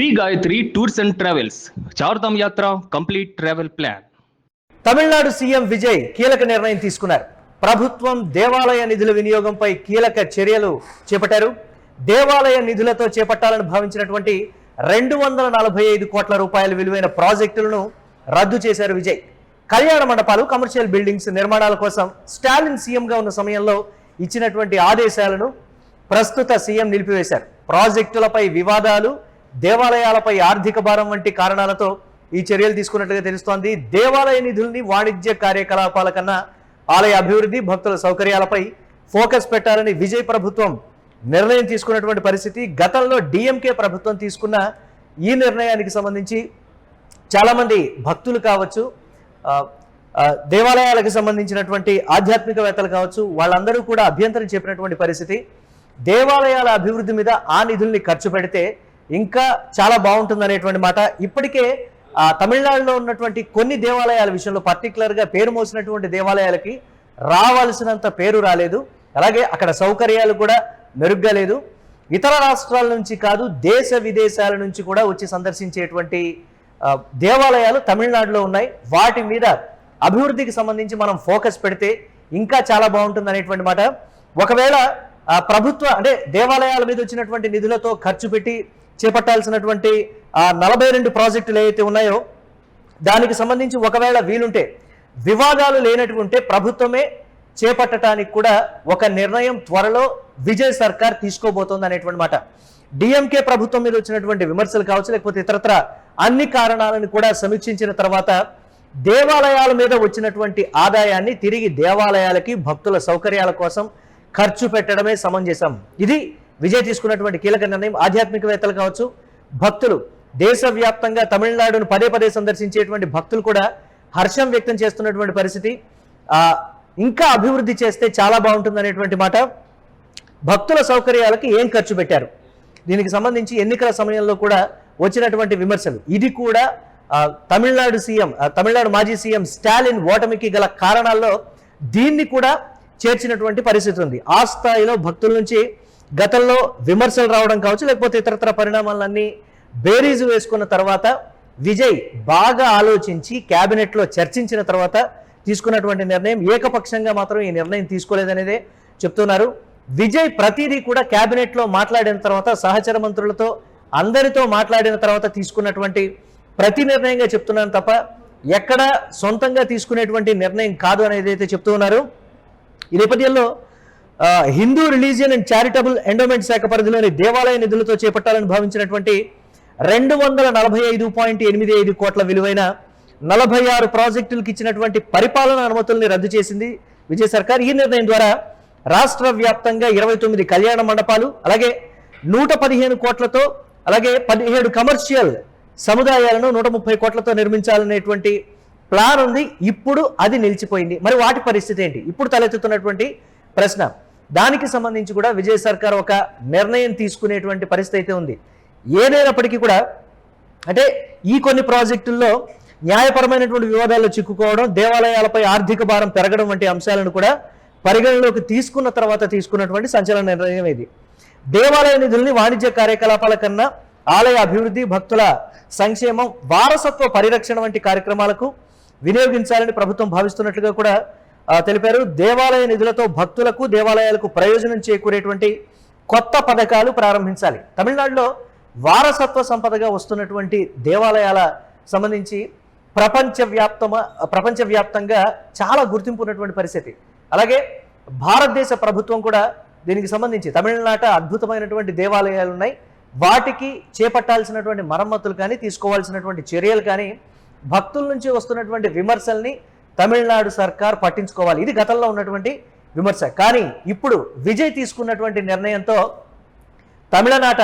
Shri Gayatri tours and travels Chardham యాత్ర complete travel plan. Tamil Nadu CM Vijay కీలక నిర్ణయం తీసుకున్నారు. ప్రభుత్వం దేవాలయ నిధుల వినియోగంపై కీలక చర్యలు చేపట్టారు. దేవాలయ నిధులతో చేపట్టాలని భావించినటువంటి 245 కోట్ల రూపాయల విలువైన ప్రాజెక్టులను రద్దు చేశారు విజయ్. కళ్యాణ మండపాలు, కమర్షియల్ బిల్డింగ్స్ నిర్మాణాల కోసం స్టాలిన్ సీఎంగా ఉన్న సమయంలో ఇచ్చినటువంటి ఆదేశాలను ప్రస్తుత సీఎం నిలిపివేశారు. ప్రాజెక్టులపై వివాదాలు, దేవాలయాలపై ఆర్థిక భారం వంటి కారణాలతో ఈ చర్యలు తీసుకున్నట్లుగా తెలుస్తోంది. దేవాలయ నిధుల్ని వాణిజ్య కార్యకలాపాల కన్నా ఆలయ అభివృద్ధి, భక్తుల సౌకర్యాలపై ఫోకస్ పెట్టాలని విజయ్ ప్రభుత్వం నిర్ణయం తీసుకున్నటువంటి పరిస్థితి. గతంలో డిఎంకే ప్రభుత్వం తీసుకున్న ఈ నిర్ణయానికి సంబంధించి చాలామంది భక్తులు కావచ్చు, దేవాలయాలకు సంబంధించినటువంటి ఆధ్యాత్మికవేత్తలు కావచ్చు, వాళ్ళందరూ కూడా అభ్యంతరం చెప్పినటువంటి పరిస్థితి. దేవాలయాల అభివృద్ధి మీద ఆ నిధుల్ని ఖర్చు పెడితే ఇంకా చాలా బాగుంటుంది అనేటువంటి మాట. ఇప్పటికే తమిళనాడులో ఉన్నటువంటి కొన్ని దేవాలయాల విషయంలో, పర్టికులర్గా పేరు మోసినటువంటి దేవాలయాలకి రావాల్సినంత పేరు రాలేదు. అలాగే అక్కడ సౌకర్యాలు కూడా మెరుగ్గా లేదు. ఇతర రాష్ట్రాల నుంచి కాదు, దేశ విదేశాల నుంచి కూడా వచ్చి సందర్శించేటువంటి దేవాలయాలు తమిళనాడులో ఉన్నాయి. వాటి మీద అభివృద్ధికి సంబంధించి మనం ఫోకస్ పెడితే ఇంకా చాలా బాగుంటుంది అనేటువంటి మాట. ఒకవేళ ప్రభుత్వ అంటే దేవాలయాల మీద వచ్చినటువంటి నిధులతో ఖర్చు పెట్టి చేపట్టాల్సినటువంటి 42 ప్రాజెక్టులు ఏవైతే ఉన్నాయో దానికి సంబంధించి ఒకవేళ వీలుంటే, వివాదాలు లేనటువంటి ప్రభుత్వమే చేపట్టడానికి కూడా ఒక నిర్ణయం త్వరలో విజయ్ సర్కార్ తీసుకోబోతోంది అనేటువంటి మాట. డిఎంకే ప్రభుత్వం మీద వచ్చినటువంటి విమర్శలు కావచ్చు, లేకపోతే ఇతరత్ర అన్ని కారణాలను కూడా సమీక్షించిన తర్వాత దేవాలయాల మీద వచ్చినటువంటి ఆదాయాన్ని తిరిగి దేవాలయాలకి, భక్తుల సౌకర్యాల కోసం ఖర్చు పెట్టడమే సమంజసం. ఇది విజయ్ తీసుకున్నటువంటి కీలక నిర్ణయం. ఆధ్యాత్మికవేత్తలు కావచ్చు, భక్తులు, దేశవ్యాప్తంగా తమిళనాడును పదే పదే సందర్శించేటువంటి భక్తులు కూడా హర్షం వ్యక్తం చేస్తున్నటువంటి పరిస్థితి. ఇంకా అభివృద్ధి చేస్తే చాలా బాగుంటుంది అనేటువంటి మాట. భక్తుల సౌకర్యాలకి ఏం ఖర్చు పెట్టారు, దీనికి సంబంధించి ఎన్నికల సమయంలో కూడా వచ్చినటువంటి విమర్శలు. ఇది కూడా తమిళనాడు మాజీ సీఎం స్టాలిన్ ఓటమికి గల కారణాల్లో దీన్ని కూడా చేర్చినటువంటి పరిస్థితి ఉంది. ఆ స్థాయిలో భక్తుల నుంచి గతంలో విమర్శలు రావడం కావచ్చు, లేకపోతే ఇతరత్ర పరిణామాలన్నీ బేరీజు వేసుకున్న తర్వాత విజయ్ బాగా ఆలోచించి క్యాబినెట్లో చర్చించిన తర్వాత తీసుకున్నటువంటి నిర్ణయం. ఏకపక్షంగా మాత్రం ఈ నిర్ణయం తీసుకోలేదనేదే చెప్తున్నారు. విజయ్ ప్రతిదీ కూడా క్యాబినెట్లో మాట్లాడిన తర్వాత, సహచర మంత్రులతో అందరితో మాట్లాడిన తర్వాత తీసుకున్నటువంటి ప్రతి నిర్ణయంగా చెప్తున్నాను తప్ప ఎక్కడ సొంతంగా తీసుకునేటువంటి నిర్ణయం కాదు అనేది అయితే చెప్తూ ఉన్నారు. ఈ నేపథ్యంలో Hindu religion and charitable endowment శాఖ పరిధిలోని దేవాలయ నిధులతో చేపట్టాలని భావించినటువంటి 245.85 కోట్ల విలువైన 46 ప్రాజెక్టులకు ఇచ్చినటువంటి పరిపాలన అనుమతుల్ని రద్దు చేసింది విజయ్ సర్కార్. ఈ నిర్ణయం ద్వారా రాష్ట్ర వ్యాప్తంగా 29 కళ్యాణ మండపాలు, అలాగే 115 కోట్లతో, అలాగే 17 కమర్షియల్ సముదాయాలను 130 కోట్లతో నిర్మించాలనేటువంటి ప్లాన్ ఉంది. ఇప్పుడు అది నిలిచిపోయింది. మరి వాటి పరిస్థితి ఏంటి? ఇప్పుడు తలెత్తుతున్నటువంటి ప్రశ్న. దానికి సంబంధించి కూడా విజయ్ సర్కార్ ఒక నిర్ణయం తీసుకునేటువంటి పరిస్థితి అయితే ఉంది. ఏదైనప్పటికీ కూడా అంటే ఈ కొన్ని ప్రాజెక్టుల్లో న్యాయపరమైనటువంటి వివాదాల్లో చిక్కుకోవడం, దేవాలయాలపై ఆర్థిక భారం పెరగడం వంటి అంశాలను కూడా పరిగణలోకి తీసుకున్న తర్వాత తీసుకున్నటువంటి సంచలన నిర్ణయం ఇది. దేవాలయ నిధుల్ని వాణిజ్య కార్యకలాపాల కన్నా ఆలయ అభివృద్ధి, భక్తుల సంక్షేమం, వారసత్వ పరిరక్షణ వంటి కార్యక్రమాలకు వినియోగించాలని ప్రభుత్వం భావిస్తున్నట్లుగా కూడా తెలిపారు. దేవాలయ నిధులతో భక్తులకు, దేవాలయాలకు ప్రయోజనం చేకూరేటువంటి కొత్త పథకాలు ప్రారంభించాలి. తమిళనాడులో వారసత్వ సంపదగా వస్తున్నటువంటి దేవాలయాల సంబంధించి ప్రపంచవ్యాప్తంగా చాలా గుర్తింపు ఉన్నటువంటి పరిస్థితి. అలాగే భారతదేశ ప్రభుత్వం కూడా దీనికి సంబంధించి తమిళనాట అద్భుతమైనటువంటి దేవాలయాలు ఉన్నాయి. వాటికి చేపట్టాల్సినటువంటి మరమ్మతులు కానీ, తీసుకోవాల్సినటువంటి చర్యలు కానీ, భక్తుల నుంచి వస్తున్నటువంటి విమర్శల్ని తమిళనాడు సర్కార్ పట్టించుకోవాలి. ఇది గతంలో ఉన్నటువంటి విమర్శ. కానీ ఇప్పుడు విజయ్ తీసుకున్నటువంటి నిర్ణయంతో తమిళనాట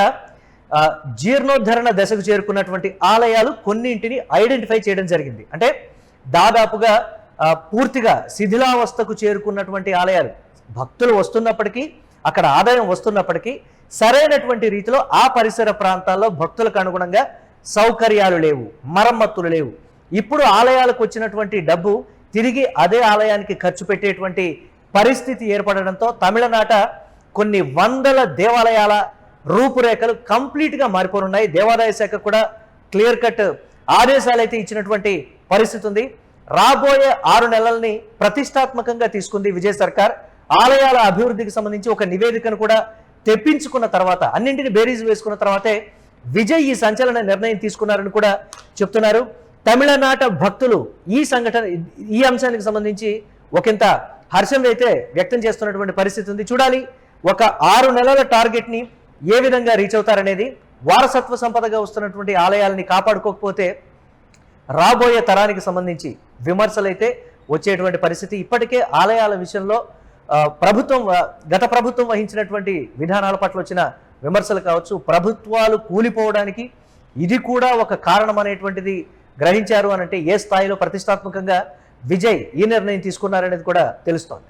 జీర్ణోద్ధరణ దశకు చేరుకున్నటువంటి ఆలయాలు కొన్నింటిని ఐడెంటిఫై చేయడం జరిగింది. అంటే దాదాపుగా పూర్తిగా శిథిలావస్థకు చేరుకున్నటువంటి ఆలయాలు, భక్తులు వస్తున్నప్పటికీ, అక్కడ ఆదాయం వస్తున్నప్పటికీ సరైనటువంటి రీతిలో ఆ పరిసర ప్రాంతాల్లో భక్తులకు అనుగుణంగా సౌకర్యాలు లేవు, మరమ్మతులు లేవు. ఇప్పుడు ఆలయాలకు వచ్చినటువంటి డబ్బు తిరిగి అదే ఆలయానికి ఖర్చు పెట్టేటువంటి పరిస్థితి ఏర్పడడంతో తమిళనాట కొన్ని వందల దేవాలయాల రూపురేఖలు కంప్లీట్గా మారిపోనున్నాయి. దేవాదాయ శాఖ కూడా క్లియర్ కట్ ఆదేశాలు అయితే ఇచ్చినటువంటి పరిస్థితి ఉంది. రాబోయే 6 నెలల్ని ప్రతిష్టాత్మకంగా తీసుకుంది విజయ్ సర్కార్. ఆలయాల అభివృద్ధికి సంబంధించి ఒక నివేదికను కూడా తెప్పించుకున్న తర్వాత, అన్నింటిని బేరీజు వేసుకున్న తర్వాతే విజయ్ ఈ సంచలన నిర్ణయం తీసుకున్నారని కూడా చెప్తున్నారు. తమిళనాట భక్తులు ఈ అంశానికి సంబంధించి ఒకంత హర్షం అయితే వ్యక్తం చేస్తున్నటువంటి పరిస్థితి ఉంది. చూడాలి ఒక 6 నెలల టార్గెట్ని ఏ విధంగా రీచ్ అవుతారనేది. వారసత్వ సంపదగా వస్తున్నటువంటి ఆలయాలని కాపాడుకోకపోతే రాబోయే తరానికి సంబంధించి విమర్శలు అయితే వచ్చేటువంటి పరిస్థితి. ఇప్పటికే ఆలయాల విషయంలో గత ప్రభుత్వం వహించినటువంటి విధానాల పట్ల వచ్చిన విమర్శలు కావచ్చు, ప్రభుత్వాలు కూలిపోవడానికి ఇది కూడా ఒక కారణం అనేటువంటిది గ్రహించారు అనంటే ఏ స్థాయిలో ప్రతిష్టాత్మకంగా విజయ్ ఈ నిర్ణయం తీసుకున్నారనేది కూడా తెలుస్తోంది.